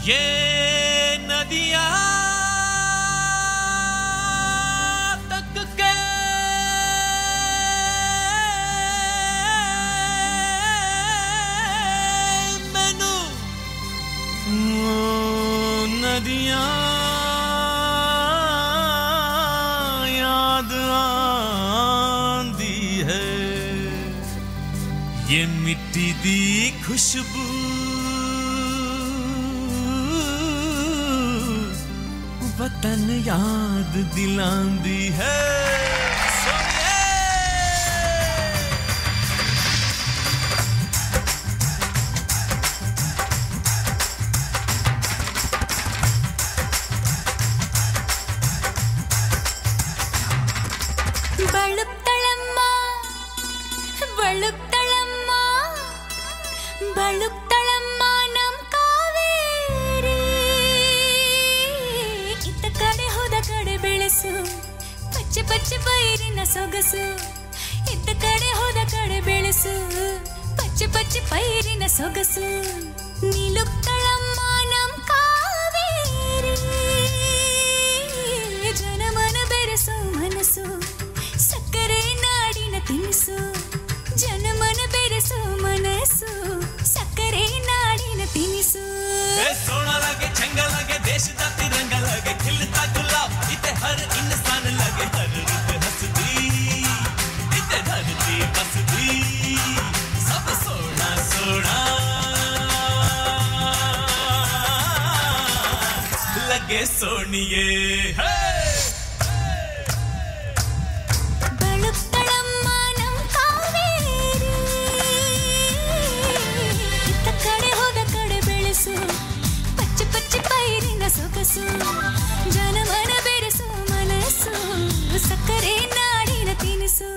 ये नदियाँ तक के मैनू नदियाँ याद आंदी है ये मिट्टी दी खुशबू वतन याद दिलांदी है ಪಚ್ಚೆ ಪೈರಿನ ಸೊಗಸು ಇದ್ದ ಕಡೆ ಹೋದ ಕಡೆ ಬೆಳೆಸು ಪಚ್ಚೆ ಪಚ್ಚೆ ಪೈರಿನ ಸೊಗಸು ನಿಲುಕ್ತಳಮ್ಮ ನಮ್ ಕಾವೇರಿ ಜನಮನ ಬೆರೆಸೋ ಮನಸ್ಸು ಸಕ್ಕರೆ ನಾಡಿನ ತಿನಿಸು ಜನಮನ ಬೆರೆಸೋ ಮನಸ್ಸು ಸಕ್ಕರೆ ನಾಡಿನ ತಿನಿಸು सोना लगे चंगा लगे देश का तिरंगा लगे खिलता गुलाब इते हर इंसान लगे हर रुत हंसदी इते धरती बसदी सब सोना सोना लगे सोनिए ಸೊಗಸು ಜನಮನ ಬೆರೆಸು ಮನಸ್ಸು ಸಕ್ಕರೆ ನಾಡಿನ ತಿನಿಸು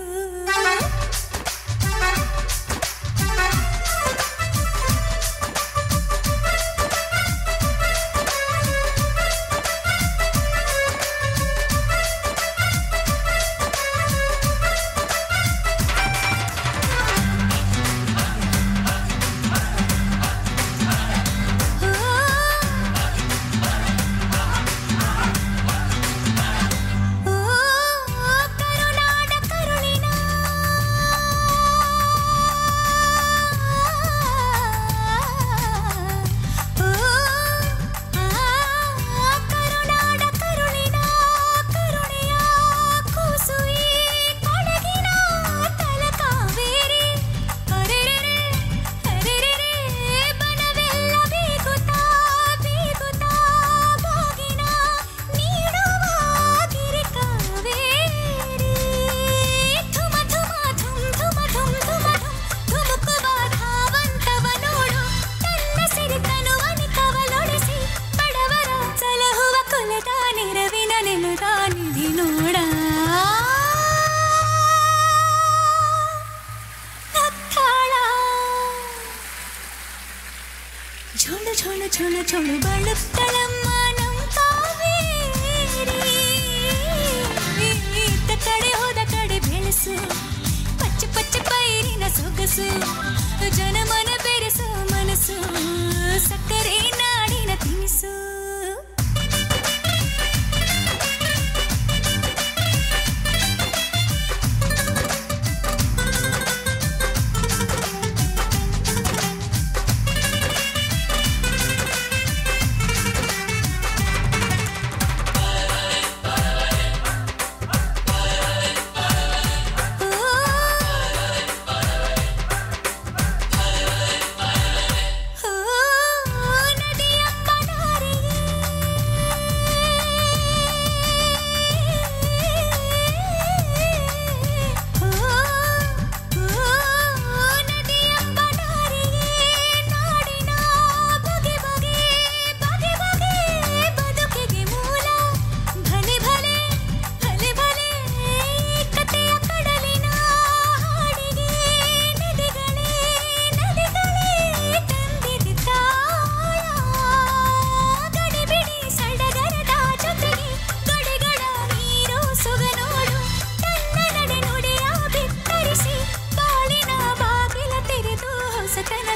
ಜನಮನ ಬೆರೆಸೋ ಮನಸ್ಸು ಸಕ್ಕರೆ ನಾಡಿನ ತಿನಿಸು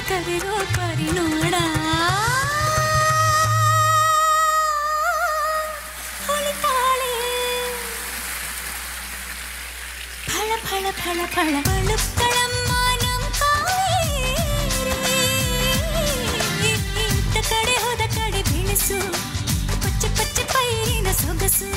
ಕರೆರೋ ಪರಿನೋಡ ಫಳ ಫಳ ಫಳ ಬಳುತ್ತಳಮ್ಮ ನಮ್ ಕಾವೇರಿ ಇತ್ತ ಕಡೆ ಹೋದ ಕಡೆ ಬೆಳಸು ಪಚ್ಚೆ ಪಚ್ಚೆ ಪೈರಿನ ಸೊಗಸು